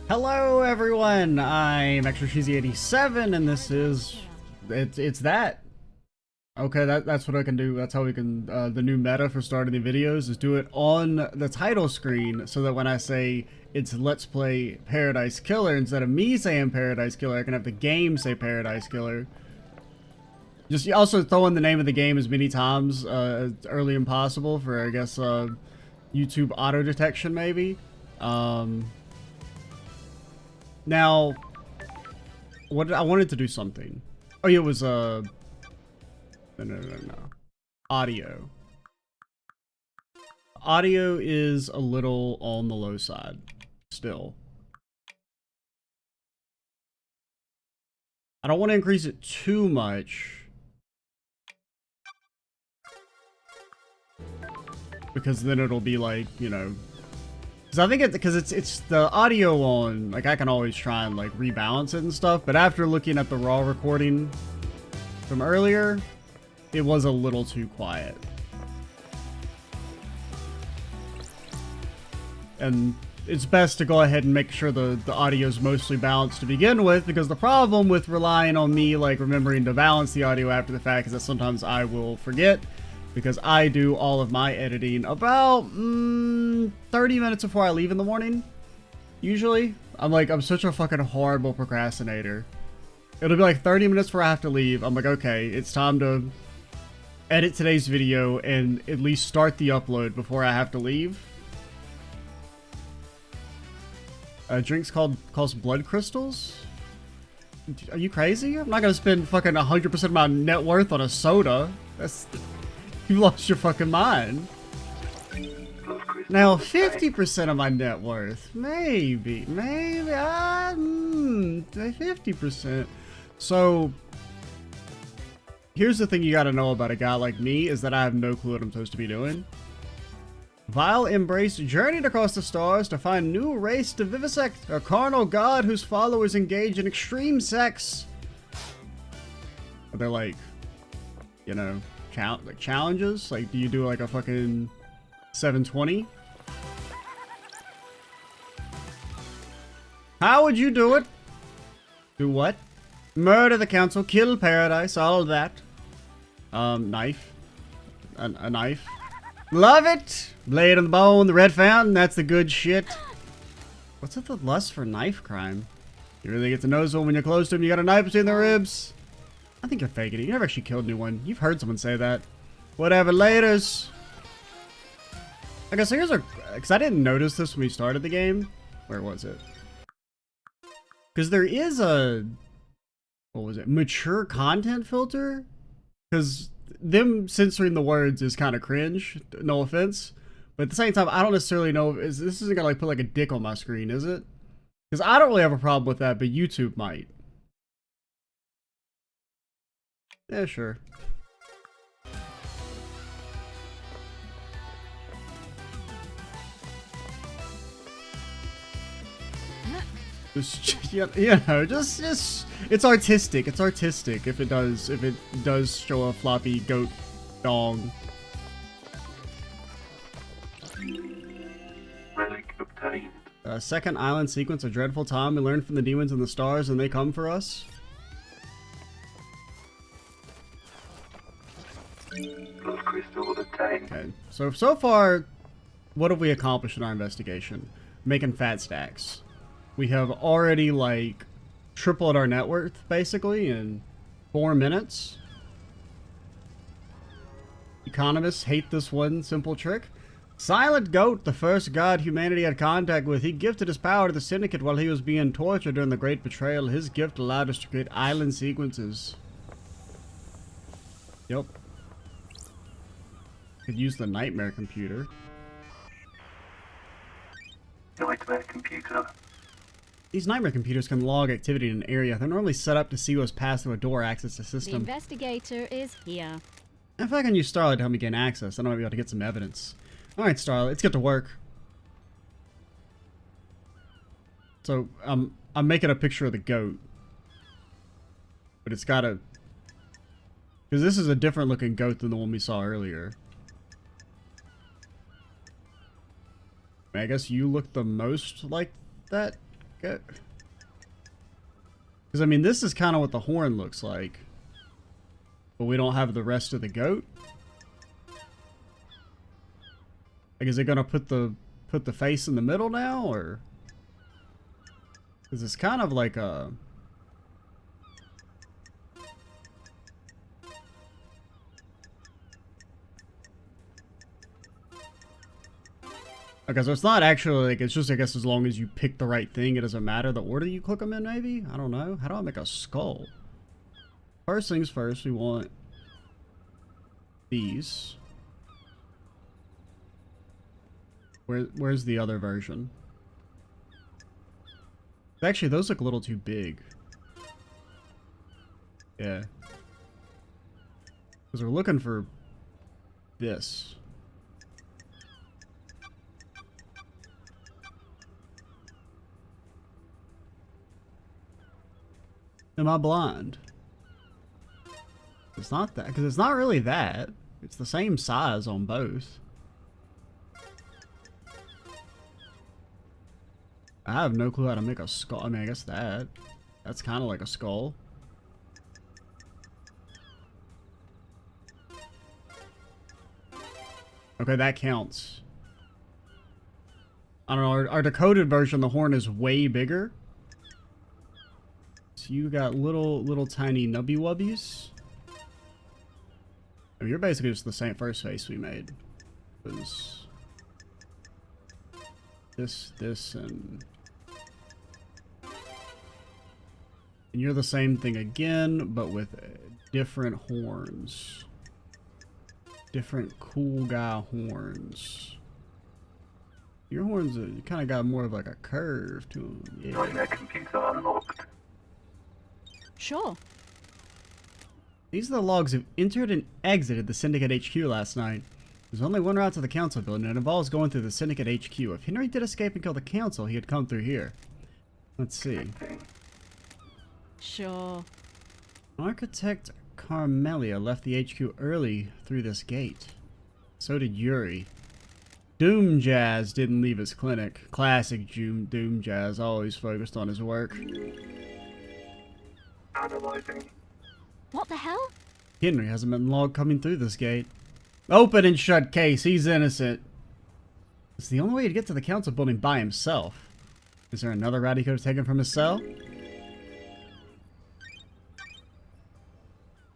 Hello everyone, I'm Extra Cheesy 87 and this is it's that. Okay, that's what I can do. That's how we can the new meta for starting the videos is do it on the title screen so that when I say it's Let's Play Paradise Killer, instead of me saying Paradise Killer, I can have the game say Paradise Killer. Just also throw in the name of the game as many times as early as possible for, I guess, YouTube auto detection maybe. Now, I wanted to do something. Oh yeah, it was no. Audio. Audio is a little on the low side still. I don't want to increase it too much because then it'll be like, you know, because I think it's the audio on, like I can always try and like rebalance it and stuff, but after looking at the raw recording from earlier, it was a little too quiet. And it's best to go ahead and make sure the audio is mostly balanced to begin with, because the problem with relying on me like remembering to balance the audio after the fact is that sometimes I will forget, because I do all of my editing about 30 minutes before I leave in the morning. Usually. I'm such a fucking horrible procrastinator. It'll be like 30 minutes before I have to leave. I'm like, okay, it's time to edit today's video and at least start the upload before I have to leave. Drinks cost blood crystals? Are you crazy? I'm not gonna spend fucking 100% of my net worth on a soda. You lost your fucking mind. Now, 50% of my net worth. Maybe. 50%. So, here's the thing you gotta know about a guy like me, is that I have no clue what I'm supposed to be doing. Vile Embrace journeyed across the stars to find a new race to vivisect, a carnal god whose followers engage in extreme sex. Are they like, you know, challenges? Like, do you do like a fucking 720? How would you do it? Do what? Murder the council, kill paradise, all of that. Knife. A knife. Love it! Blade on the bone, the red fountain, that's the good shit. What's with the lust for knife crime? You really get to know someone when you're close to him, you got a knife between the ribs. I think you're faking it. You never actually killed anyone. You've heard someone say that. Whatever, laters. Okay, so here's because I didn't notice this when we started the game. Where was it? Because there is a, what was it? Mature content filter? Because them censoring the words is kind of cringe, no offense, but at the same time I don't necessarily know if this isn't gonna like put like a dick on my screen, is it? Because I don't really have a problem with that, but YouTube might. Yeah, sure. Just, you know, just it's artistic. It's artistic if it does show a floppy goat dong. Relic obtained. Second island sequence, a dreadful time. We learn from the demons and the stars, and they come for us. Blood crystal obtained. Okay, so far, what have we accomplished in our investigation? Making fat stacks. We have already, like, tripled our net worth, basically, in 4 minutes. Economists hate this one simple trick. Silent Goat, the first god humanity had contact with, he gifted his power to the Syndicate while he was being tortured during the Great Betrayal. His gift allowed us to create island sequences. Yep. Could use the Nightmare computer. Nightmare computer. These nightmare computers can log activity in an area. They're normally set up to see who's passed through a door access the The system. investigator is here. If I can use Starlight to help me gain access, then I might be able to get some evidence. Alright, Starlight, let's get to work. So, I'm making a picture of the goat. But it's gotta... because this is a different looking goat than the one we saw earlier. I guess you look the most like that Because, I mean, this is kind of what the horn looks like. But we don't have the rest of the goat. Like, is it gonna put the face in the middle now, or? Because it's kind of like a... Okay, so it's not actually, like, it's just, I guess, as long as you pick the right thing, it doesn't matter the order you click them in, maybe? I don't know. How do I make a skull? First things first, we want these. Where's the other version? Actually, those look a little too big. Yeah. Because we're looking for this. Am I blind? It's not that, because it's not really that. It's the same size on both. I have no clue how to make a skull. I mean, I guess that's kind of like a skull. Okay, that counts. I don't know, our decoded version, the horn is way bigger. So you got little tiny nubby wubbies. I mean, you're basically just the same first face we made. It was this, and you're the same thing again, but with different horns. Different cool guy horns. Your horns kind of got more of like a curve to them. Yeah. Nightmare computer unlocked. Sure. These are the logs who entered and exited the Syndicate HQ last night. There's only one route to the Council building, and it involves going through the Syndicate HQ. If Henry did escape and kill the Council, he had come through here. Let's see. Sure. Architect Carmelia left the HQ early through this gate. So did Yuri. Doom Jazz didn't leave his clinic. Classic Doom Jazz, always focused on his work. Analyzing. What the hell? Henry hasn't been logged coming through this gate. Open and shut case, he's innocent. It's the only way to get to the Council building by himself. Is there another route he could have taken from his cell?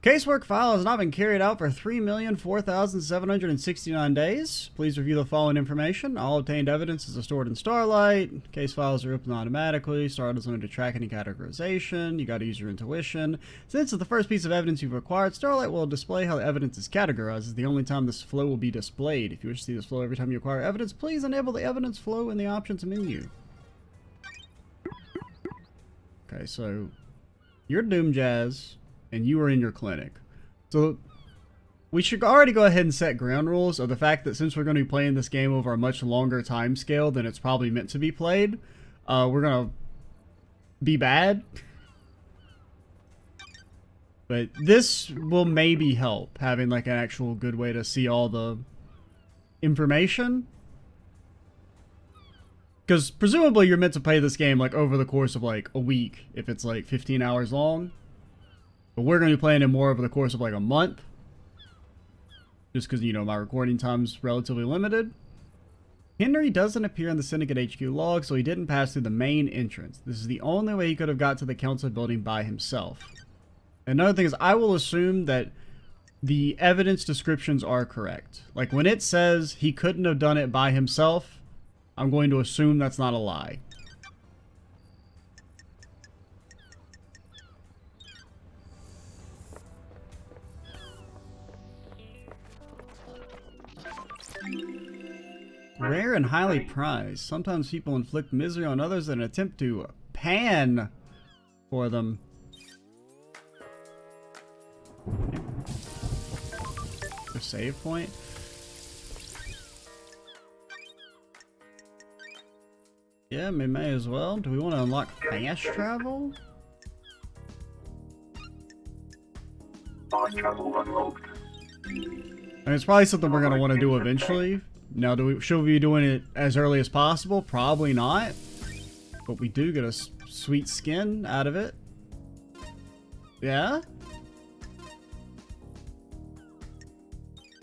Casework file has not been carried out for 3,004,769 days. Please review the following information. All obtained evidence is stored in Starlight. Case files are opened automatically. Starlight is limited to track any categorization. You gotta use your intuition. Since it's the first piece of evidence you've acquired, Starlight will display how the evidence is categorized. It's the only time this flow will be displayed. If you wish to see this flow every time you acquire evidence, please enable the evidence flow in the options menu. Okay, so you're Doom Jazz, and you are in your clinic. So we should already go ahead and set ground rules of the fact that since we're going to be playing this game over a much longer time scale than it's probably meant to be played, we're going to be bad. But this will maybe help, having like an actual good way to see all the information. Because presumably you're meant to play this game like over the course of like a week, if it's like 15 hours long. But we're going to be playing it more over the course of like a month. Just because, you know, my recording time's relatively limited. Henry doesn't appear in the Syndicate HQ log, so he didn't pass through the main entrance. This is the only way he could have got to the Council building by himself. Another thing is, I will assume that the evidence descriptions are correct. Like, when it says he couldn't have done it by himself, I'm going to assume that's not a lie. Rare and highly prized. Sometimes people inflict misery on others in an attempt to pan for them. The save point? Yeah, we may as well. Do we want to unlock fast travel? Fast travel unlocked. I mean, it's probably something we're going to want to do eventually. Now, should we be doing it as early as possible? Probably not. But we do get a sweet skin out of it. Yeah?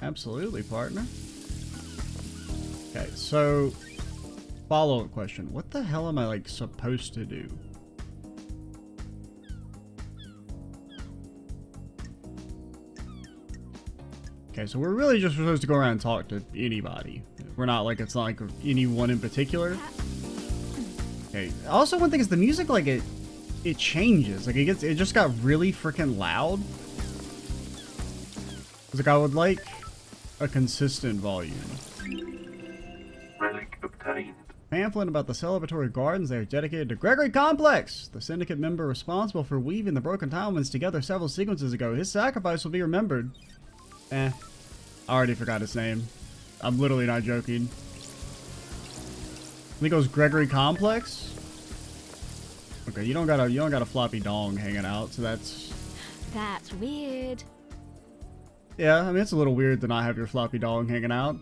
Absolutely, partner. Okay, so follow-up question. What the hell am I, like, supposed to do? Okay, so we're really just supposed to go around and talk to anybody. We're not like, it's not like anyone in particular. Okay, also one thing is the music, like, it changes. Like, it just got really freaking loud. Like, I would like a consistent volume. Relic obtained. Pamphlet about the celebratory gardens. They are dedicated to Gregory Complex, the syndicate member responsible for weaving the broken timelines together several sequences ago. His sacrifice will be remembered. I already forgot his name. I'm literally not joking. I think it was Gregory Complex. Okay, you don't got a floppy dong hanging out, so that's weird. yeah. I mean, it's a little weird to not have your floppy dong hanging out.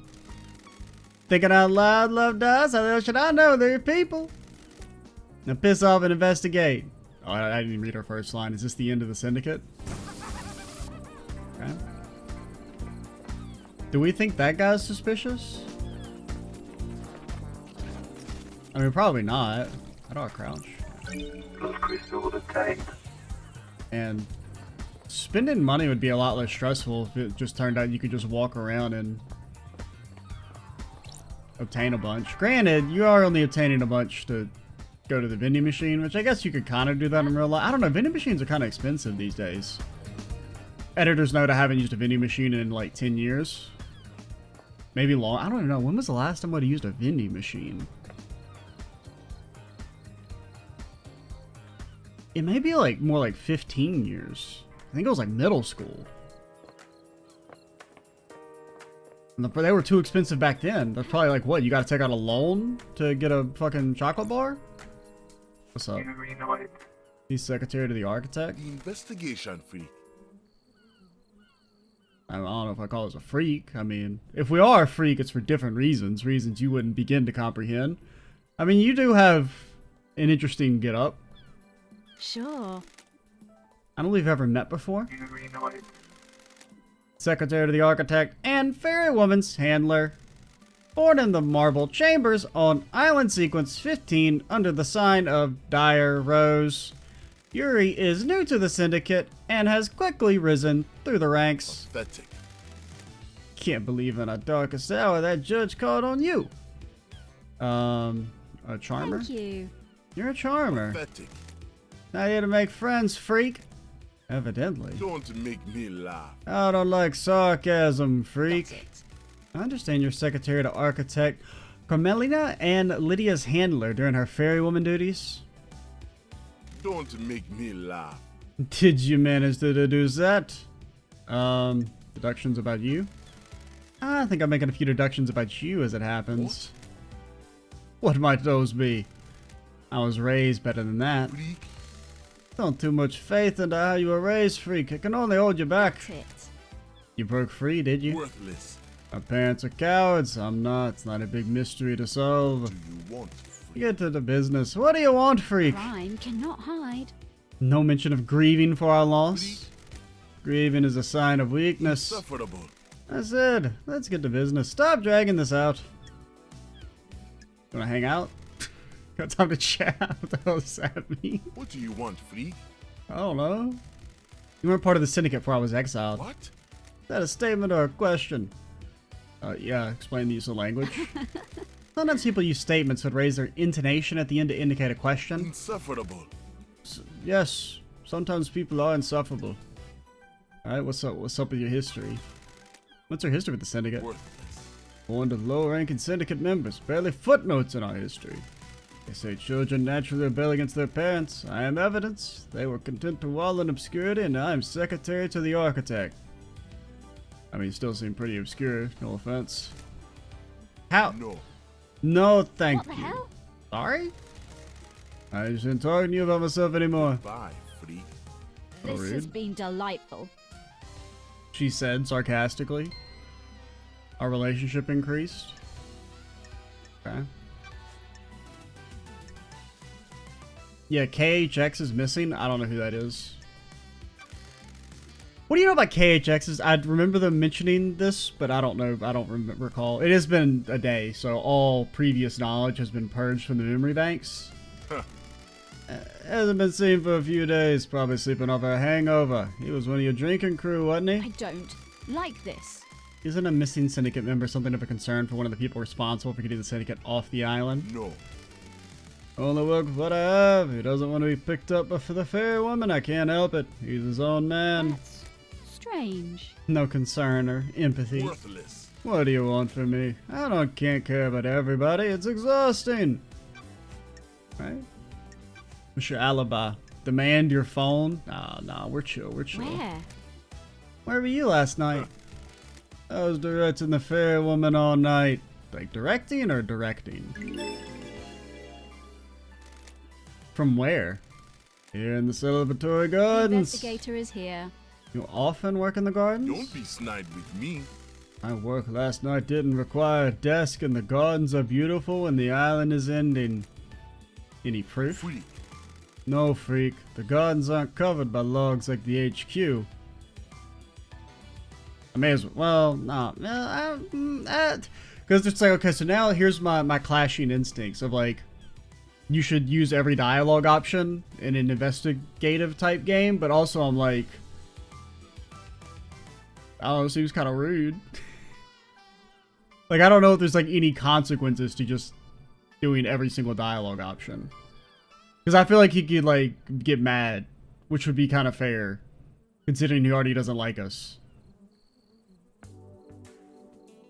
Thinking out loud, love does. How the hell should I know? They're your people. Now piss off and investigate. Oh, I didn't even read her first line. Is this the end of the syndicate? Okay. Do we think that guy's suspicious? I mean, probably not. How do I crouch? Plus crystal obtained. And spending money would be a lot less stressful if it just turned out you could just walk around and obtain a bunch. Granted, you are only obtaining a bunch to go to the vending machine, which I guess you could kind of do that in real life. I don't know. Vending machines are kind of expensive these days. Editors note I haven't used a vending machine in like 10 years. Maybe long. I don't even know. When was the last time I used a vending machine? It may be like more like 15 years. I think it was like middle school. And they were too expensive back then. That's probably like, what, you gotta take out a loan to get a fucking chocolate bar? What's up? You reunite. He's secretary to the architect? The investigation freak. I don't know if I call us a freak. I mean, if we are a freak, it's for different reasons. Reasons you wouldn't begin to comprehend. I mean, you do have an interesting get-up. Sure. I don't believe you've ever met before. You reunite. Secretary to the architect and fairy woman's handler. Born in the marble chambers on island sequence 15 under the sign of Dire Rose. Yuri is new to the syndicate and has quickly risen through the ranks. Pathetic. Can't believe in a darkest hour that judge called on you. A charmer? Thank you. You're a charmer. Pathetic. Not here to make friends, freak. Evidently. Don't make me laugh. I don't like sarcasm, Got freak. it. I understand you're secretary to architect Carmelina and Lydia's handler during her fairy woman duties. Don't make me laugh. Did you manage to deduce that? Deductions about you? I think I'm making a few deductions about you as it happens. What might those be? I was raised better than that. Freak. Don't too much faith into how you were raised, freak. It can only hold you back. Got it. You broke free, did you? Worthless. My parents are cowards. I'm not. It's not a big mystery to solve. Do you want freak? Get to the business. What do you want, freak? Crime cannot hide. No mention of grieving for our loss. Grieving is a sign of weakness. Insufferable. I said, let's get to business. Stop dragging this out. Wanna hang out? Got time to chat? What the hell does that mean? What do you want, freak? I don't know. You weren't part of the syndicate before I was exiled. What? Is that a statement or a question? Yeah, explain the use of language. Sometimes people use statements that raise their intonation at the end to indicate a question. Insufferable. Yes, sometimes people are insufferable. Alright, what's up with your history? What's your history with the syndicate? Worthless. Born to low-ranking syndicate members, barely footnotes in our history. They say children naturally rebel against their parents. I am evidence. They were content to wallow in obscurity, and I am secretary to the architect. I mean, you still seem pretty obscure, no offense. How? No. No, thank What the you. hell? Sorry? I shouldn't talk to you about myself anymore. Bye, freak. Oh, This has rude. been delightful. She said sarcastically. Our relationship increased. Okay. Yeah, KHX is missing. I don't know who that is. What do you know about KHXs? I remember them mentioning this, but I don't know. I don't recall. It has been a day, so all previous knowledge has been purged from the memory banks. Huh. Hasn't been seen for a few days. Probably sleeping off a hangover. He was one of your drinking crew, wasn't he? I don't like this. Isn't a missing syndicate member something of a concern for one of the people responsible for getting the syndicate off the island? No. Only work with what I have. He doesn't want to be picked up for the fair woman. I can't help it. He's his own man. That's strange. No concern or empathy. Worthless. What do you want from me? Can't care about everybody. It's exhausting. Right? What's your alibi? Demand your phone? Nah, we're chill. We're chill. Where were you last night? I was directing the fair woman all night. Like directing or directing? From where? Here in the celebratory The gardens. investigator is here. You often work in the gardens? Don't be snide with me. My work last night didn't require a desk, and the gardens are beautiful, and the island is ending. Any proof? Freak. No, freak. The gardens aren't covered by logs like the HQ. I may as well. Nah. Because it's like, okay, so now here's my clashing instincts of like, you should use every dialogue option in an investigative type game, but also I'm like, I don't know, seems kind of rude. Like, I don't know if there's like any consequences to just doing every single dialogue option. Because I feel like he could like get mad, which would be kind of fair, considering he already doesn't like us.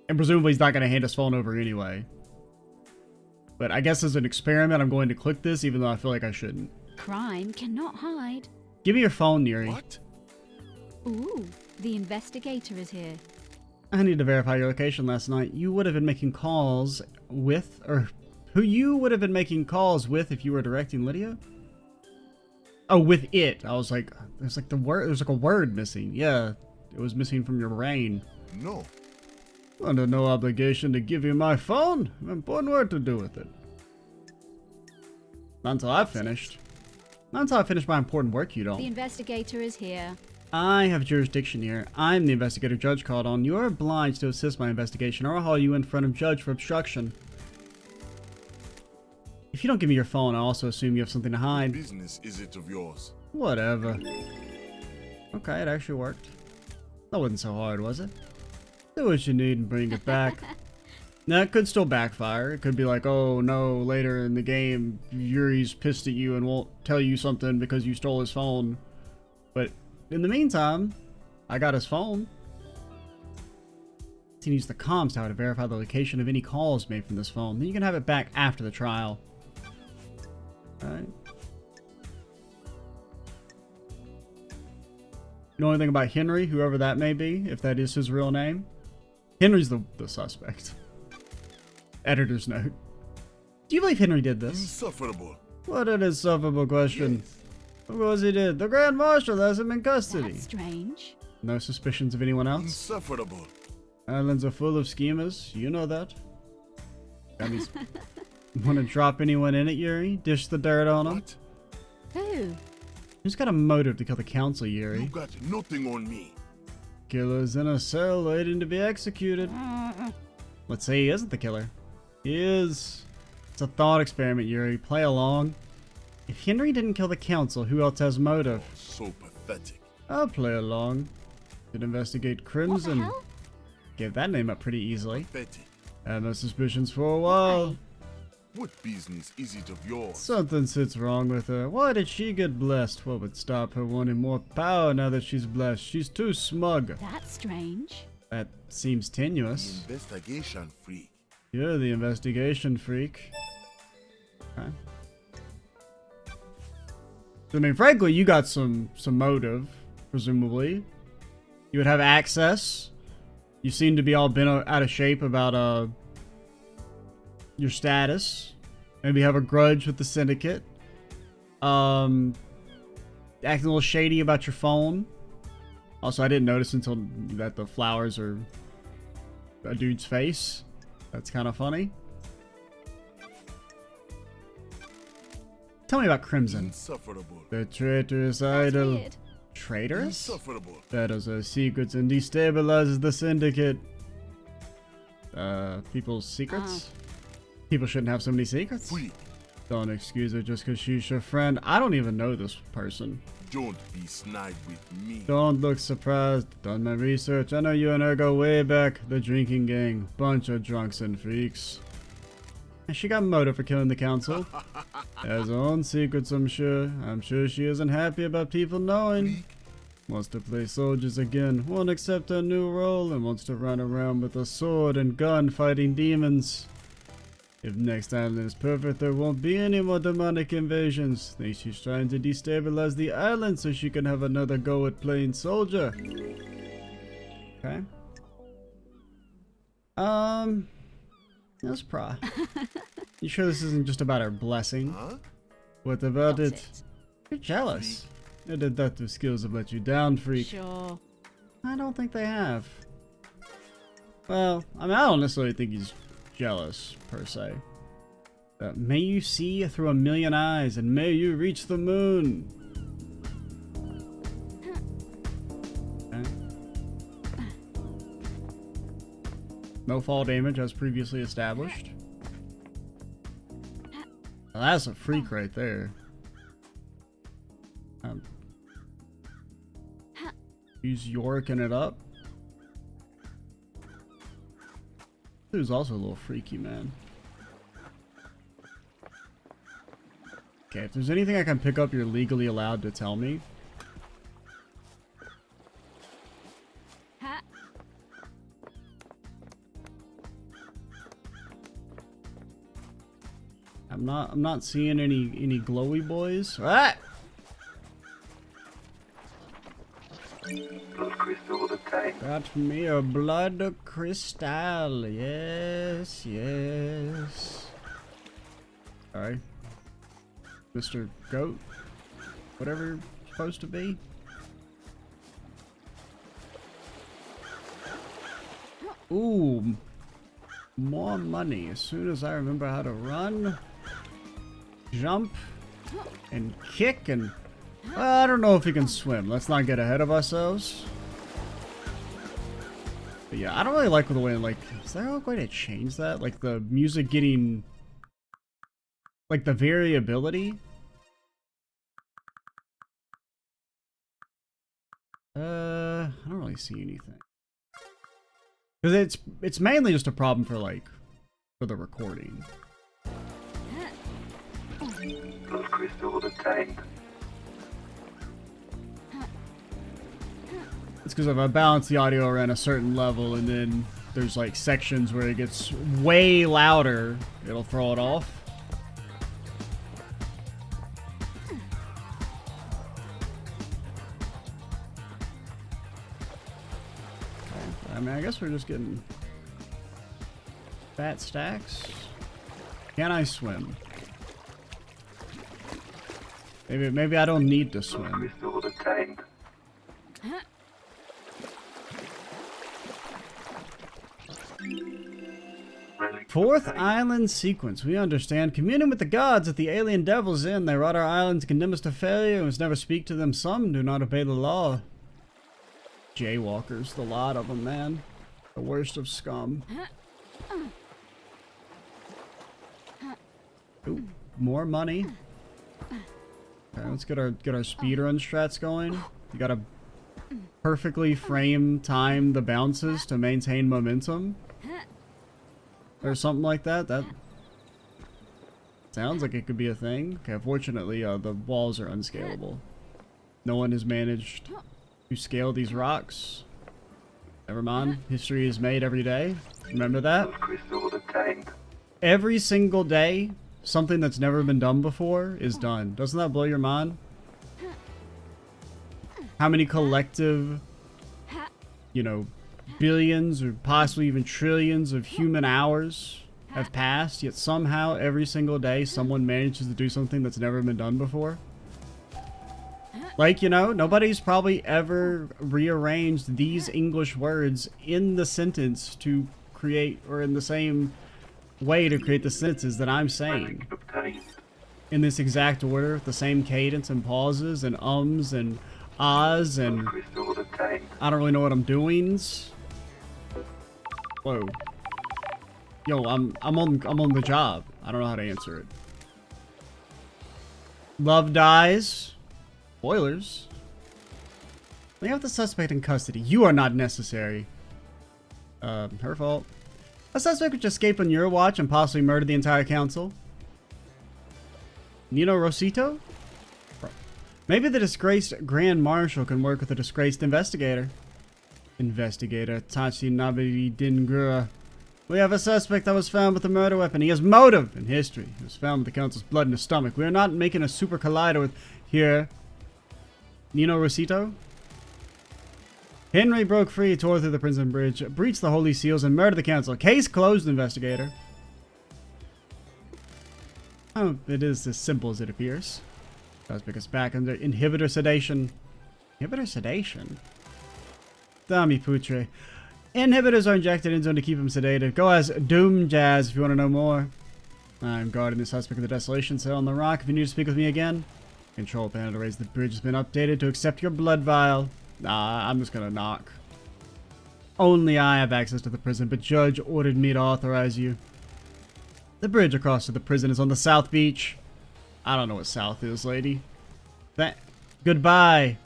And presumably he's not going to hand his phone over anyway. But I guess as an experiment, I'm going to click this, even though I feel like I shouldn't. Crime cannot hide. Give me your phone, Neri. What? Ooh, the investigator is here. I need to verify your location last night. You would have been making calls with, or who you would have been making calls with if you were directing Lydia? Oh, with it. I was like, there's like the word, there's like a word missing. Yeah, it was missing from your brain. No. Under no obligation to give you my phone. Important work to do with it. Not until I've finished. Not until I finish my important work, you don't. The investigator is here. I have jurisdiction here. I'm the investigator judge called on. You're obliged to assist my investigation or I'll haul you in front of judge for obstruction. If you don't give me your phone, I also assume you have something to hide. Business is it of yours? Whatever. Okay, it actually worked. That wasn't so hard, was it? Do what you need and bring it back. Now, it could still backfire. It could be like, oh no, later in the game, Yuri's pissed at you and won't tell you something because you stole his phone. But in the meantime, I got his phone. You can use the comms tower to verify the location of any calls made from this phone. Then you can have it back after the trial. Alright. You know anything about Henry, whoever that may be, if that is his real name? Henry's the suspect. Editor's note. Do you believe Henry did this? Insufferable. What an insufferable question. Yes. Of course he did. The Grand Marshal has him in custody. That's strange. No suspicions of anyone else? Insufferable. Islands are full of schemers. You know that. Want to drop anyone in it, Yuri? Dish the dirt on them? What? Who? Who's got a motive to kill the council, Yuri? You got nothing on me. Killer's in a cell waiting to be executed. Let's say he isn't the killer. He is. It's a thought experiment, Yuri. Play along. If Henry didn't kill the council, who else has motive? Oh, so pathetic. I'll play along. Could investigate Crimson. What the hell? Gave that name up pretty easily. Pathetic. Had no suspicions for a while. Why? What business is it of yours? Something sits wrong with her. Why did she get blessed? What would stop her wanting more power now that she's blessed? She's too smug. That's strange. That seems tenuous. Investigation freak. You're the investigation freak. Okay. I mean, frankly, you got some motive, presumably. You would have access. You seem to be all bent out of shape about your status. Maybe have a grudge with the syndicate. Acting a little shady about your phone. Also, I didn't notice until that the flowers are a dude's face. That's kind of funny. Tell tell me about Crimson. Insufferable. The traitorous That's idol. weird. Traitors? Insufferable. Battles our secrets and destabilizes the syndicate. People's secrets? People shouldn't have so many secrets. Freak. Don't excuse her just because she's your friend. I don't even know this person. Don't be snide with me. Don't look surprised. Done my research. I know you and her go way back. The drinking gang. Bunch of drunks and freaks. And she got motive for killing the council. Has her own secrets, I'm sure. I'm sure she isn't happy about people knowing. Freak. Wants to play soldiers again. Won't accept her new role and wants to run around with a sword and gun fighting demons. If next island is perfect, there won't be any more demonic invasions. Thinks she's trying to destabilize the island so she can have another go at playing soldier. Okay. That's pra. You sure this isn't just about her blessing? Huh? What about Got it? You're jealous. Your deductive skills have let you down, freak. Sure. I don't think they have. Well, I mean, I don't necessarily think he's jealous, per se. May you see through a million eyes, and may you reach the moon. Okay. No fall damage as previously established. Well, that's a freak right there. Use Yorking it up. Dude's also a little freaky, man. Okay, if there's anything I can pick up, you're legally allowed to tell me. Ha. I'm not seeing any glowy boys. Ah! Blood crystal obtained. Got me a blood crystal. Yes, yes. Sorry. Mr. Goat. Whatever you're supposed to be. Ooh. More money. As soon as I remember how to run, jump, and kick, and I don't know if he can swim. Let's not get ahead of ourselves. But yeah, I don't really like the way, like, is there a way to change that? Like the music getting, like the variability? I don't really see anything. Because it's mainly just a problem for, like, for the recording. Blood crystal obtained. It's because if I balance the audio around a certain level and then there's like sections where it gets way louder, it'll throw it off. Okay, I mean, I guess we're just getting fat stacks. Can I swim? Maybe I don't need to Blood swim. crystal obtained. Relic Fourth obtained. island sequence. We understand. Communing with the gods at the alien devil's inn. They rot our island to condemn us to failure and must never speak to them. Some do not obey the law. Jaywalkers, the lot of them, man. The worst of scum. Ooh, more money. Okay, let's get our speedrun strats going. You gotta perfectly time the bounces to maintain momentum. Or something like that. That sounds like it could be a thing. Okay, fortunately, the walls are unscalable. No one has managed to scale these rocks. Never mind. History is made every day. Remember that? Blood crystal obtained. Every single day, something that's never been done before is done. Doesn't that blow your mind? How many collective, you know, billions or possibly even trillions of human hours have passed, yet somehow every single day someone manages to do something that's never been done before? Like, you know, nobody's probably ever rearranged these English words in the sentence to create, or in the same way to create the sentences that I'm saying. Relic obtained. in this exact order, with the same cadence and pauses and ums and ahs and Blood crystal obtained. I don't really know what I'm doings. Whoa. Yo, I'm on the job. I don't know how to answer it. Love dies. Spoilers. We have the suspect in custody. You are not necessary. Her fault. A suspect which escaped on your watch and possibly murdered the entire council. Nino Rosito? Maybe the disgraced Grand Marshal can work with the disgraced investigator. Investigator Tachi Nabiri Dingura. We have a suspect that was found with a murder weapon. He has motive in history. He was found with the council's blood in his stomach. We are not making a super collider with here. Nino Rosito? Henry broke free, tore through the prison bridge, breached the holy seals, and murdered the council. Case closed, investigator. Oh, it is as simple as it appears. Suspect is back under inhibitor sedation. Inhibitor sedation? Dami Putre. Inhibitors are injected into him to keep him sedated. Go as Doom Jazz if you want to know more. I'm guarding the suspect of the desolation cell on the rock. If you need to speak with me again, control panel to raise the bridge has been updated to accept your blood vial. Nah, I'm just gonna knock. Only I have access to the prison, but Judge ordered me to authorize you. The bridge across to the prison is on the south beach. I don't know what south is, lady. Goodbye.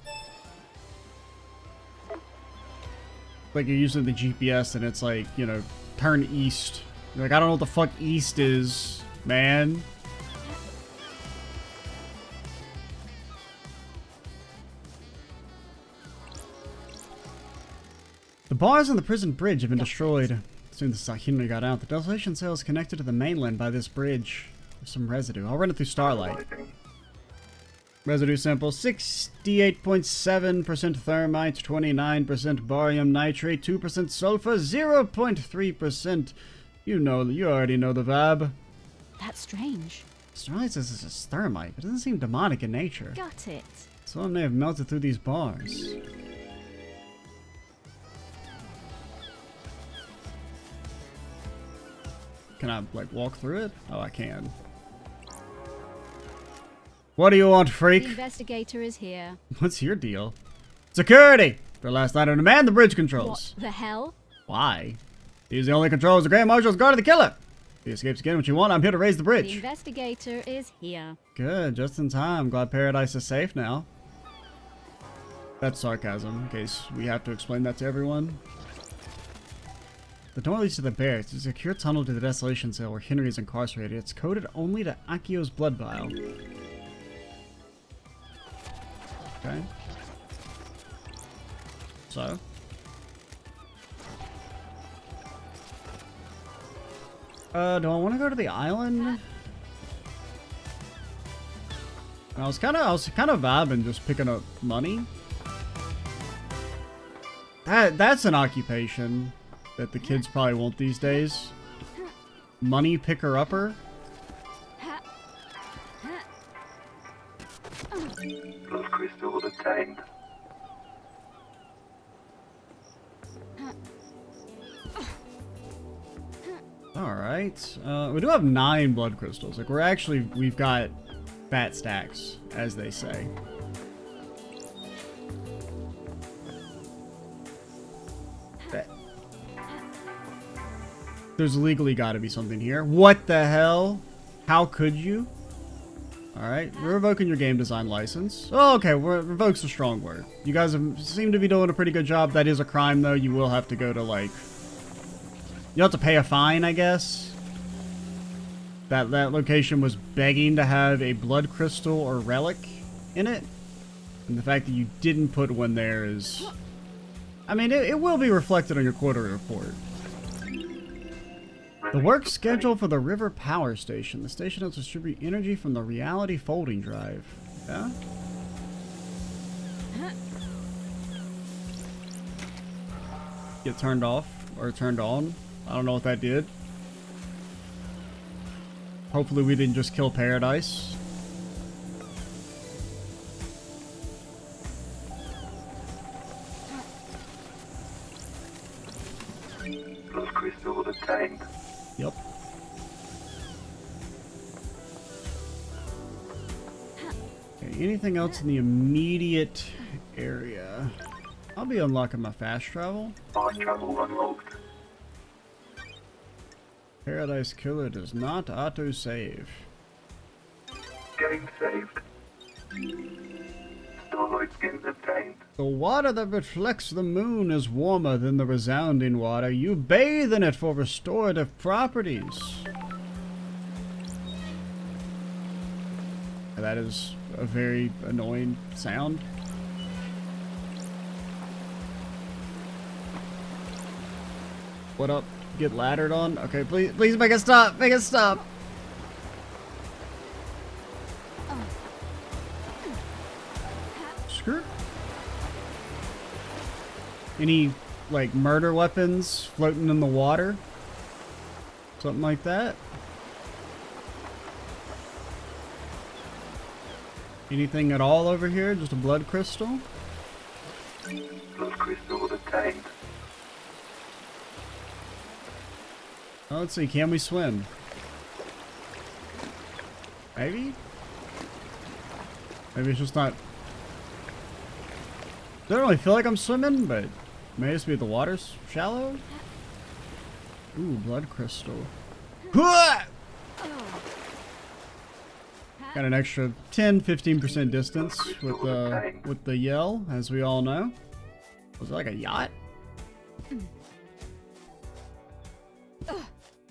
Like you're using the GPS and it's like, you know, turn east. You're like, I don't know what the fuck east is, man. The bars on the prison bridge have been destroyed. As soon as Henry got out, the desolation cell is connected to the mainland by this bridge. There's some residue. I'll run it through Starlight. Analyzing. Residue sample, 68.7% thermite, 29% barium nitrate, 2% sulfur, 0.3%. You already know the vibe. That's strange. Starlight says this is thermite, but it doesn't seem demonic in nature. Got it. Someone may have melted through these bars. Can I, like, walk through it? Oh, I can. What do you want, The freak? investigator is here. What's your deal? Security! For last night, demand the bridge controls. What the hell? Why? These are the only controls the Grand Marshal's guarded the killer. If he escapes again what you want, I'm here to raise the The bridge. investigator is here. Good, just in time. Glad Paradise is safe now. That's sarcasm, in case we have to explain that to everyone. The door leads to the barracks. It's a secure tunnel to the desolation cell where Henry is incarcerated. It's coded only to Akio's blood vial. Okay. So? Do I want to go to the island? I was kind of vibing just picking up money. That's an occupation that the kids probably want these days. Money picker-upper. Blood crystal obtained. Alright. We do have 9 blood crystals. Like, we've got fat stacks, as they say. There's legally got to be something here. What the hell? How could you? Alright, we're revoking your game design license. Oh, okay, revoke's a strong word. You guys seem to be doing a pretty good job. That is a crime, though. You will have to go to, like... You'll have to pay a fine, I guess. That location was begging to have a blood crystal or relic in it. And the fact that you didn't put one there is... I mean, it will be reflected on your quarterly report. The work schedule for the River Power Station. The station will distribute energy from the Reality Folding Drive. Yeah? Get turned off or turned on. I don't know what that did. Hopefully we didn't just kill Paradise. Blood crystal obtained. Yep. anything else in the immediate area? I'll be unlocking my fast travel. Fast travel unlocked. Paradise Killer does not auto-save. Game saved. Starlight skins obtained. The water that reflects the moon is warmer than the resounding water. You bathe in it for restorative properties. That is a very annoying sound. What up? Get laddered on? Okay, please make it stop. Make it stop. Skirt. Any, like, murder weapons floating in the water? Something like that? Anything at all over here? Just a blood crystal? Blood crystal obtained. Oh, let's see. Can we swim? Maybe? Maybe it's just not... Don't really feel like I'm swimming, but may just be the water's shallow. Ooh, blood crystal. Got an extra 10-15% distance with the yell, as we all know. Was it like a yacht?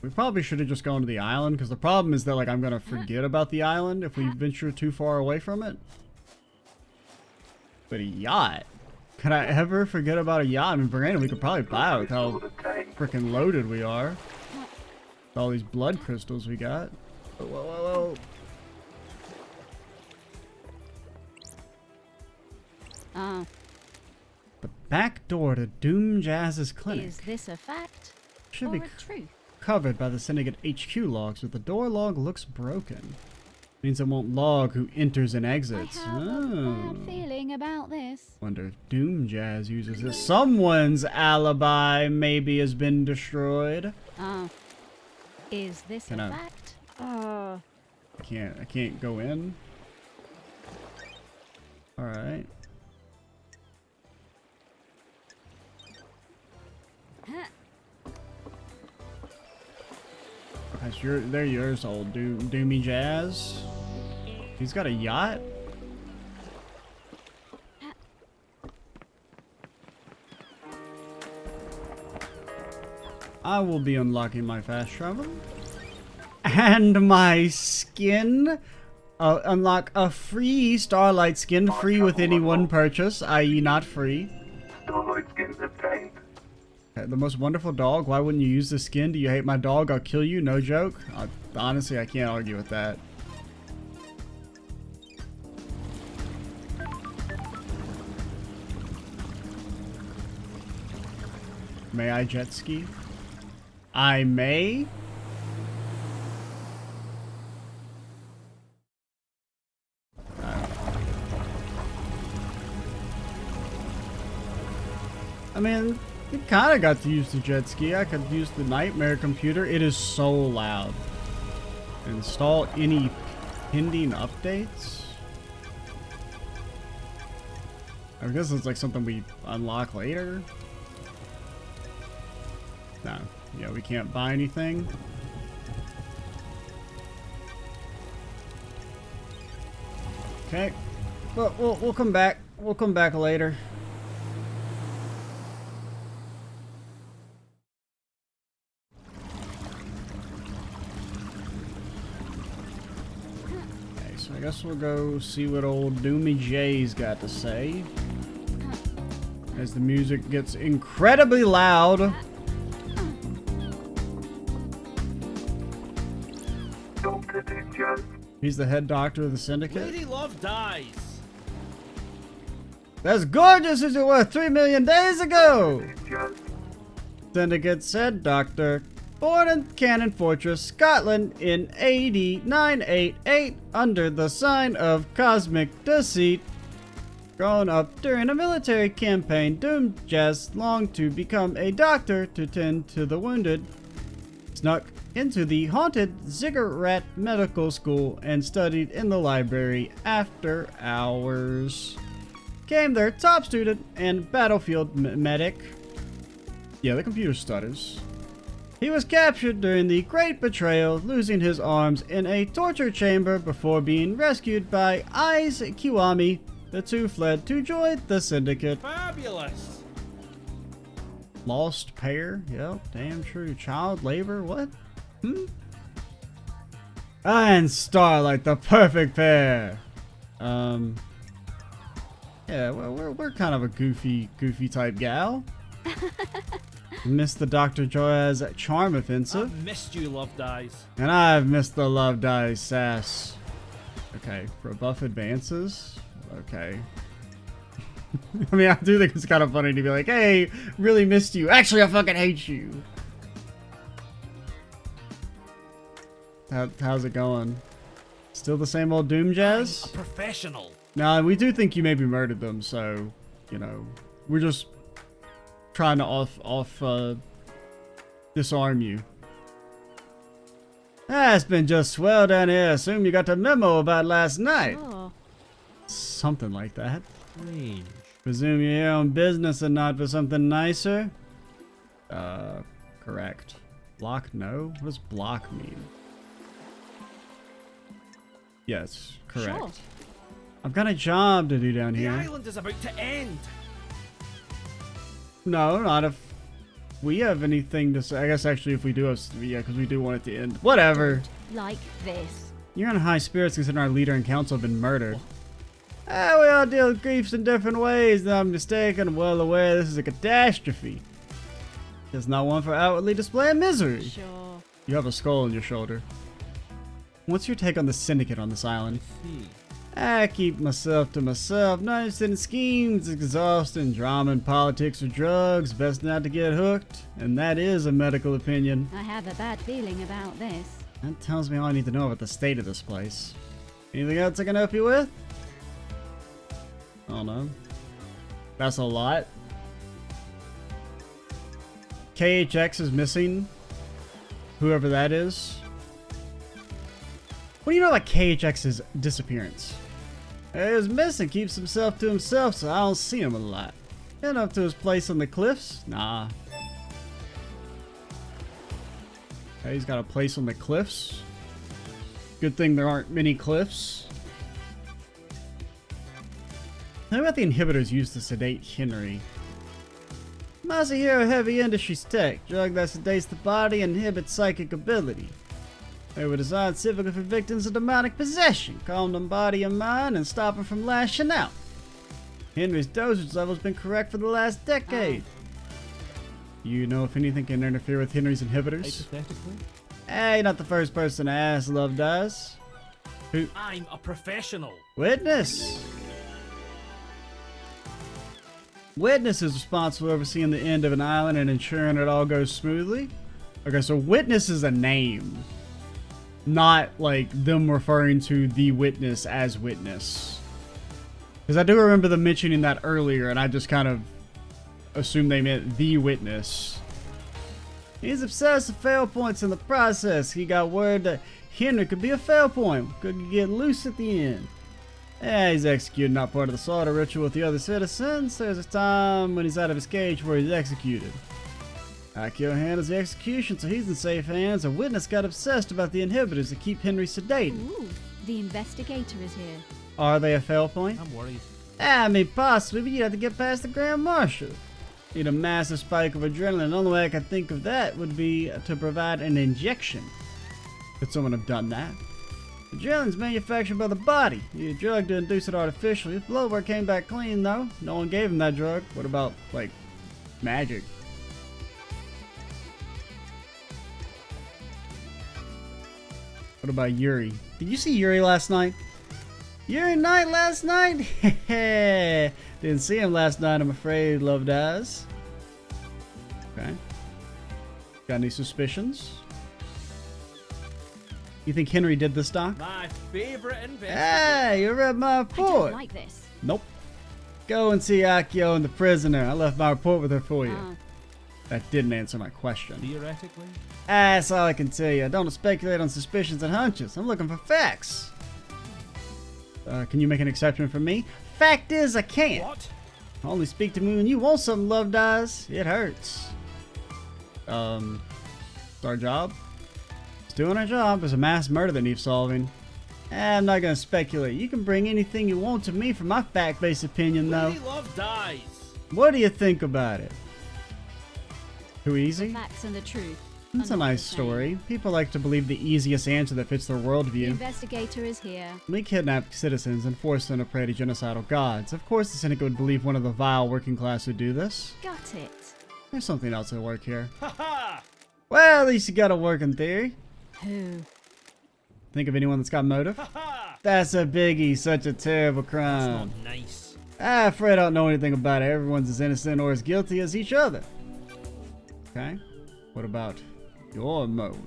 We probably should have just gone to the island, because the problem is that, like, I'm gonna forget about the island if we venture too far away from it. But a yacht? Could I ever forget about a yacht? I mean, granted, we could probably buy it with how freaking loaded we are. With all these blood crystals we got. Whoa, whoa, whoa, whoa. The back door to Doom Jazz's clinic. Is this a fact Should or be a truth? covered by the Syndicate HQ logs, but the door log looks broken. Means it won't log who enters and exits. I have a bad feeling about this. Wonder if Doom Jazz uses this. Someone's alibi maybe has been destroyed. Is this Can a I- fact? I can't go in. Alright. They're yours, old Doomy Jazz. He's got a yacht? I will be unlocking my fast travel. And my skin. Unlock a free Starlight skin, free with any one purchase, i.e. not free. Starlight skins obtained. The most wonderful dog. Why wouldn't you use the skin? Do you hate my dog? I'll kill you. No joke. Honestly, I can't argue with that. May I jet ski? I may? I mean, we kind of got to use the jet ski. I could use the nightmare computer. It is so loud. Install any pending updates? I guess it's like something we unlock later. No. Yeah, we can't buy anything. Okay. But we'll come back. We'll come back later. Okay, so I guess we'll go see what old Doomy J's got to say. As the music gets incredibly loud. Dr. Doom Jazz. He's the head doctor of the Syndicate. Lady Love dies. As gorgeous as it was 3 million days ago! Doom Jazz. Syndicate said Doctor. Born in Cannon Fortress, Scotland in AD 988 under the sign of cosmic deceit. Grown up during a military campaign, Doom Jazz longed to become a doctor to tend to the wounded. Snuck into the haunted Ziggurat Medical School and studied in the library after hours. Came their top student and battlefield medic. Yeah, the computer stutters. He was captured during the Great Betrayal, losing his arms in a torture chamber before being rescued by Aiz Kiwami. The two fled to join the Syndicate. Fabulous! Lost pair? Yep, damn true. Child labor? What? And Starlight, the perfect pair. Yeah, well, we're kind of a goofy type gal. Missed the Dr. Joy's charm offensive. I've missed you, Love Dies. And I've missed the Love Dice sass. Okay, rebuff advances. Okay. I mean, I do think it's kind of funny to be like, hey, really missed you. Actually, I fucking hate you. How's it going? Still the same old Doom Jazz? I'm a professional. Now, we do think you maybe murdered them, so, you know, we're just trying to disarm you. It's been just swell down here. Assume you got the memo about last night. Oh, Something like that. Strange. Presume you're here on business and not for something nicer? Correct. Block no? What does block mean? Yes, correct. sure. I've got a job to do down The here. island is about to end. No, not if we have anything to say. I guess actually if we do have, yeah, because we do want it to end. Whatever. Like this. You're in high spirits considering our leader and council have been murdered. We all deal with griefs in different ways. I'm mistaken. I'm well aware this is a catastrophe. It's not one for outwardly displaying misery. Sure. You have a skull on your shoulder. What's your take on the Syndicate on this island? I keep myself to myself. Not interested in schemes, exhausting, drama and politics or drugs. Best not to get hooked. And that is a medical opinion. I have a bad feeling about this. That tells me all I need to know about the state of this place. Anything else I can help you with? I don't know. That's a lot. KHX is missing. Whoever that is. What do you know about KHX's disappearance? He was missing, keeps himself to himself, so I don't see him a lot. Heading up to his place on the cliffs? Nah. Okay, he's got a place on the cliffs. Good thing there aren't many cliffs. How about the inhibitors used to sedate Henry? Masahiro heavy industries tech. Drug that sedates the body and inhibits psychic ability. They were designed specifically for victims of demonic possession. Calm them body and mind and stop them from lashing out. Henry's dosage level has been correct for the last decade. You know if anything can interfere with Henry's inhibitors? Hypothetically? Hey, not the first person to ask, Love Dies. Who? I'm a professional. Witness! Witness is responsible for overseeing the end of an island and ensuring it all goes smoothly. Okay, so Witness is a name. Not like them referring to the witness as witness. Because I do remember them mentioning that earlier and I just kind of assumed they meant the witness. He's obsessed with fail points in the process. He got word that Henry could be a fail point. Could get loose at the end. Yeah, he's executed, not part of the slaughter ritual with the other citizens. There's a time when he's out of his cage where he's executed. Akio handles the execution, so he's in safe hands. A witness got obsessed about the inhibitors that keep Henry sedated. Ooh, the investigator is here. Are they a fail point? I'm worried. I mean, possibly, but you'd have to get past the Grand Marshal. Need a massive spike of adrenaline. The only way I could think of that would be to provide an injection. Could someone have done that? Adrenaline's manufactured by the body. You need a drug to induce it artificially. His blood work came back clean, though. No one gave him that drug. What about, like, magic? What about Yuri? Did you see Yuri last night? Yuri Knight last night? Didn't see him last night, I'm afraid. Love Dies. Okay. Got any suspicions? You think Henry did this, Doc? My favorite investigator. Hey, you read my I report. don't like this. Nope. Go and see Akio and the prisoner. I left my report with her for you. That didn't answer my question. Theoretically? That's all I can tell you. I don't speculate on suspicions and hunches. I'm looking for facts. Can you make an exception for me? Fact is, I can't. What? I only speak to me when you want something, Love Dies. It hurts. It's our job. It's doing our job. There's a mass murder that needs solving. I'm not gonna speculate. You can bring anything you want to me for my fact-based opinion, though. Lady Love dies. What do you think about it? Too easy? Facts and the truth. That's are a not nice the same. story. People like to believe the easiest answer that fits their The worldview. investigator is here. We kidnap citizens and force them to pray to genocidal gods. Of course the Syndicate would believe one of the vile working class would do this. Got it. There's something else at work here. Ha ha! Well, at least you got a working theory. Who? Think of anyone that's got motive? Ha ha! That's a biggie, such a terrible That's crime. not nice. I'm afraid I don't know anything about it. Everyone's as innocent or as guilty as each other. Okay. What about your motive?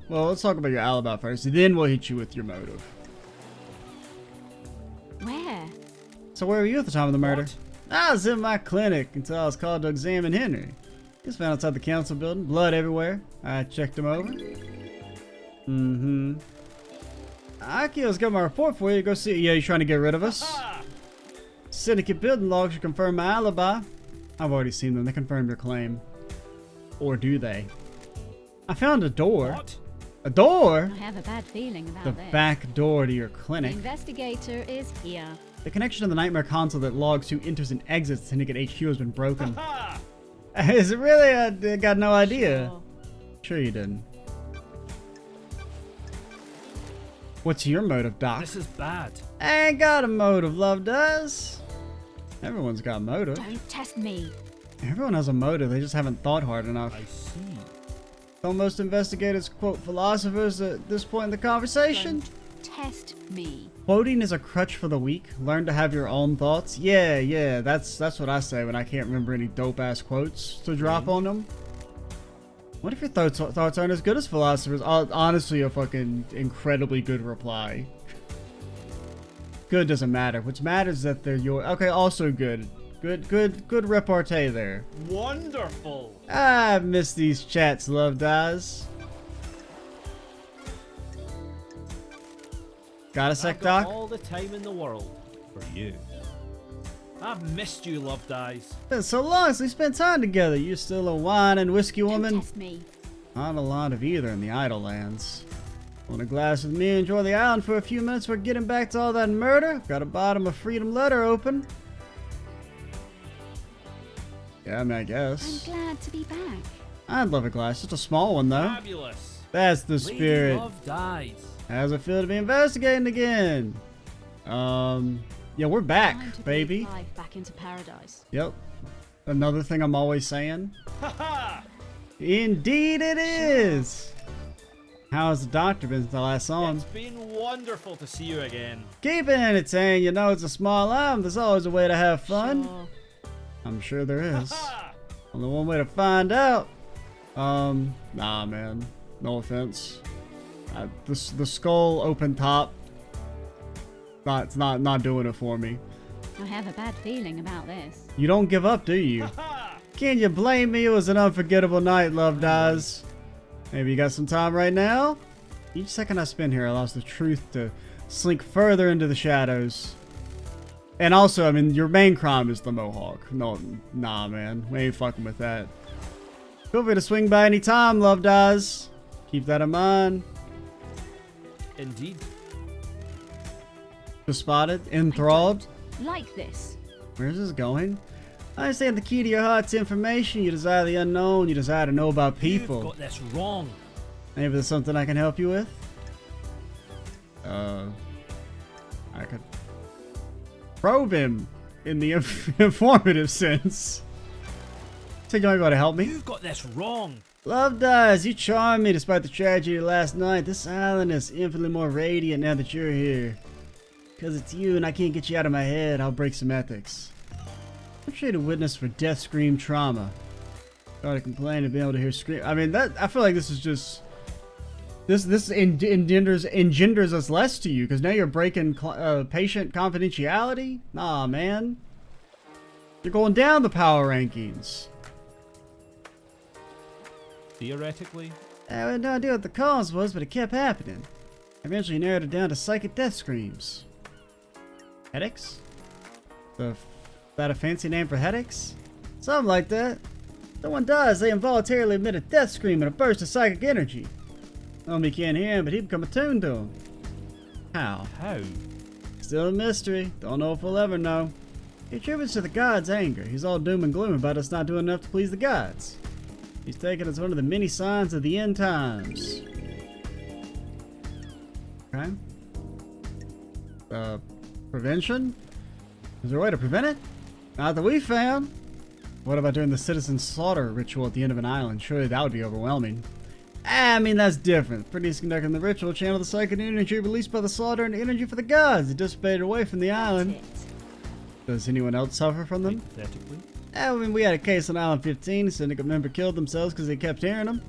Well, let's talk about your alibi first, then we'll hit you with your motive. Where? So where were you at the time of the murder? What? I was in my clinic until I was called to examine Henry. He was found outside the council building, blood everywhere. I checked him over. Akio's got my report for you. Go see it. Yeah, you trying to get rid of us? Ha! Syndicate building logs should confirm my alibi. I've already seen them. They confirmed your claim. Or do they? I found a door. What? A door? I have a bad feeling about The this. back door to your The clinic. investigator is here. The connection to the nightmare console that logs who enters and exits Syndicate HQ has been broken. Ha! Is it really? I got no idea. Sure. Sure you didn't. What's your motive, Doc? This is bad. I ain't got a motive, Love does. Everyone's got motive. Don't test me. Everyone has a motive, they just haven't thought hard enough. I see. Don't most investigators quote philosophers at this point in the conversation? Don't test me. Quoting is a crutch for the weak. Learn to have your own thoughts. Yeah, that's what I say when I can't remember any dope-ass quotes to drop on them. What if your thoughts aren't as good as philosophers? Honestly, a fucking incredibly good reply. Good doesn't matter. What matters is that they're your... Okay, also good. Good repartee there. Wonderful. I miss these chats, Love Dies. Got a sec, I've got Doc? all the time in the world for you. I've missed you, Love Dies. Been so long since we spent time together. You still a wine and whiskey Don't woman? test me. Not a lot of either in the Idle Lands. Want a glass with me? Enjoy the island for a few minutes. We're getting back to all that murder. Got a bottom of freedom letter open. Yeah, I mean, I I'm guess. glad to be back. I'd love a glass, just a small one though. Fabulous. That's the Lady spirit. Love Dies. How's it feel to be investigating again? Yeah, we're back, Time to baby. breathe life back into paradise. Yep. Another thing I'm always saying. Ha ha! Indeed it is. How's the doctor been since I last saw him? It's been wonderful to see you again. Keep it entertained. You know it's a small island. There's always a way to have fun. Sure. I'm sure there is. Ha! Only one way to find out. Nah, man. No offense. The skull open top. It's not doing it for me. I have a bad feeling about this. You don't give up, do you? Ha! Can you blame me? It was an unforgettable night, Love Dies. Maybe you got some time right now? Each second I spend here allows the truth to slink further into the shadows. And also, I mean, your main crime is the Mohawk. No, nah, man. We ain't fucking with that. Feel free to swing by any time, Love Dies. Keep that in mind. Indeed. Just spotted, enthralled. Like this. Where's this going? I understand the key to your heart's information. You desire the unknown. You desire to know about You've people. got this wrong. Maybe there's something I can help you with? I could probe him in the informative sense. Think you might be able to help me? You've got this wrong. Love Dies, you charm me despite the tragedy last night. This island is infinitely more radiant now that you're here. Because it's you and I can't get you out of my head, I'll break some ethics. I'm sure to witness for death scream trauma. Try to complain and be able to hear scream. I mean, I feel like this is just... This engenders us less to you, because now you're breaking patient confidentiality? Nah, man. They're going down the power rankings. Theoretically, I had no idea what the cause was, but it kept happening. I eventually narrowed it down to psychic death screams. Headaches? Is that a fancy name for headaches? Something like that. Someone dies, they involuntarily emit a death scream and a burst of psychic energy. Homie can't hear him, but he become attuned to him. How? how? Still a mystery. Don't know if we'll ever know. He attributes to the gods' anger. He's all doom and gloom about us not doing enough to please the gods. He's taken as one of the many signs of the end times. Okay. Prevention? Is there a way to prevent it? Not that we found. What about doing the citizen slaughter ritual at the end of an island? Surely that would be overwhelming. I mean, that's different. Priests conducting the ritual channel the psychic energy released by the slaughter and energy for the gods. It dissipated away from the island. That's it. Does anyone else suffer from them? Hypothetically. I mean, we had a case on Island 15. A syndicate member killed themselves because they kept hearing them.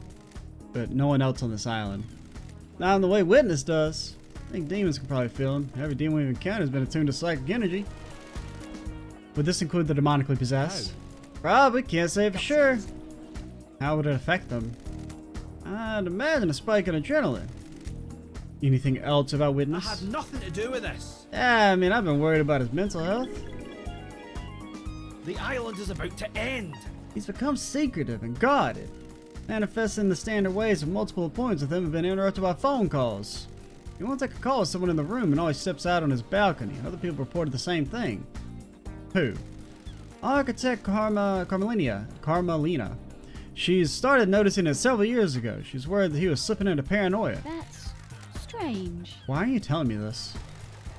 But no one else on this island. Not in the way Witness does. I think demons can probably feel them. Every demon we've encountered has been attuned to psychic energy. Would this include the demonically possessed? Probably. Can't say for sure. How would it affect them? I'd imagine a spike in adrenaline. Anything else about I Witness? had nothing to do with this. Yeah, I mean, I've been worried about his mental health. The island is about to end. He's become secretive and guarded, manifesting the standard ways of multiple appointments with him have been interrupted by phone calls. He won't take a call with someone in the room and always steps out on his balcony. Other people reported the same thing. Who? Architect Carmelina. She's started noticing it several years ago. She's worried that he was slipping into paranoia. That's strange. Why are you telling me this?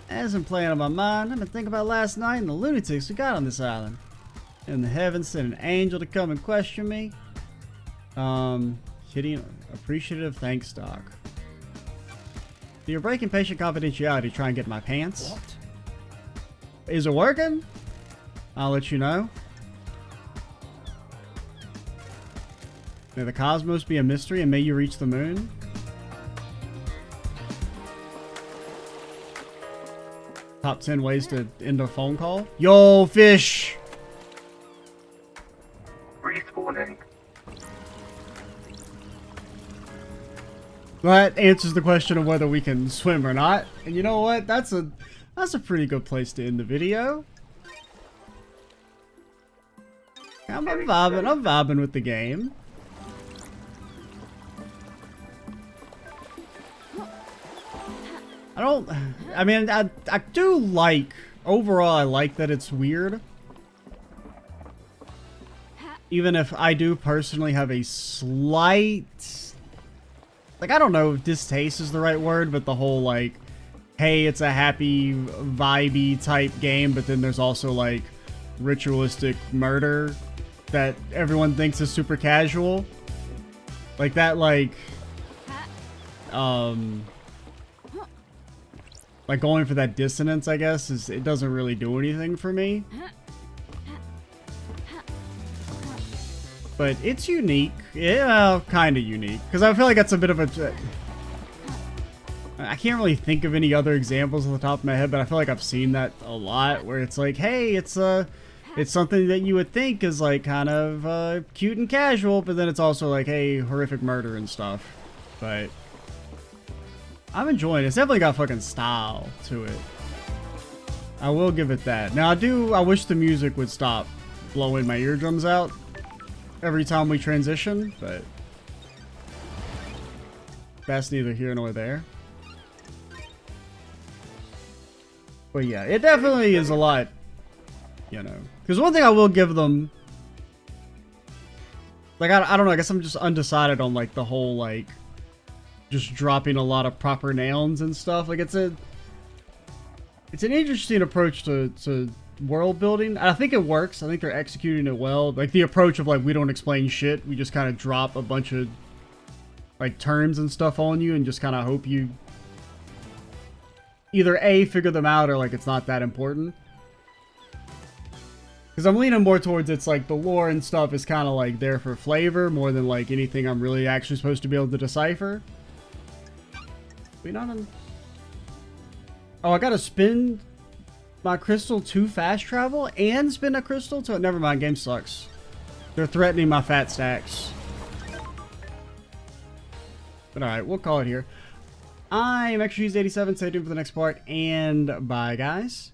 It hasn't playing on my mind. I've been thinking about last night and the lunatics we got on this island. And the heavens sent an angel to come and question me. Hitting appreciative thanks, Doc. You're breaking patient confidentiality to try and get my pants. What? Is it working? I'll let you know. May the cosmos be a mystery and may you reach the moon. Top 10 ways to end a phone call. Yo, fish! Respawning. That answers the question of whether we can swim or not. And you know what? That's a pretty good place to end the video. I'm vibing with the game. I do like, overall I like that it's weird. Even if I do personally have a slight, like, I don't know if distaste is the right word, but the whole like, hey, it's a happy, vibey type game, but then there's also like ritualistic murder that everyone thinks is super casual. Like that, like going for that dissonance, I guess, it doesn't really do anything for me. But it's unique. Yeah, kind of unique. Because I feel like that's a bit of a... I can't really think of any other examples on the top of my head, but I feel like I've seen that a lot, where it's like, hey, it's something that you would think is like kind of cute and casual, but then it's also like, hey, horrific murder and stuff. But I'm enjoying it. It's definitely got fucking style to it. I will give it that. Now I wish the music would stop blowing my eardrums out every time we transition, but that's neither here nor there. But yeah, it definitely is a lot, you know. Because one thing I will give them, like, I don't know, I guess I'm just undecided on, like, the whole, like, just dropping a lot of proper nouns and stuff. Like, it's an interesting approach to world building. I think it works. I think they're executing it well. Like, the approach of, like, we don't explain shit. We just kind of drop a bunch of, like, terms and stuff on you and just kind of hope you either A, figure them out, or, like, it's not that important. Because I'm leaning more towards it's like the lore and stuff is kind of like there for flavor more than like anything I'm really actually supposed to be able to decipher. We not on... Oh, I gotta spin my crystal to fast travel and spend a crystal to... Never mind, game sucks. They're threatening my fat stacks. But alright, we'll call it here. I am XG's87. Stay tuned for the next part, and bye, guys.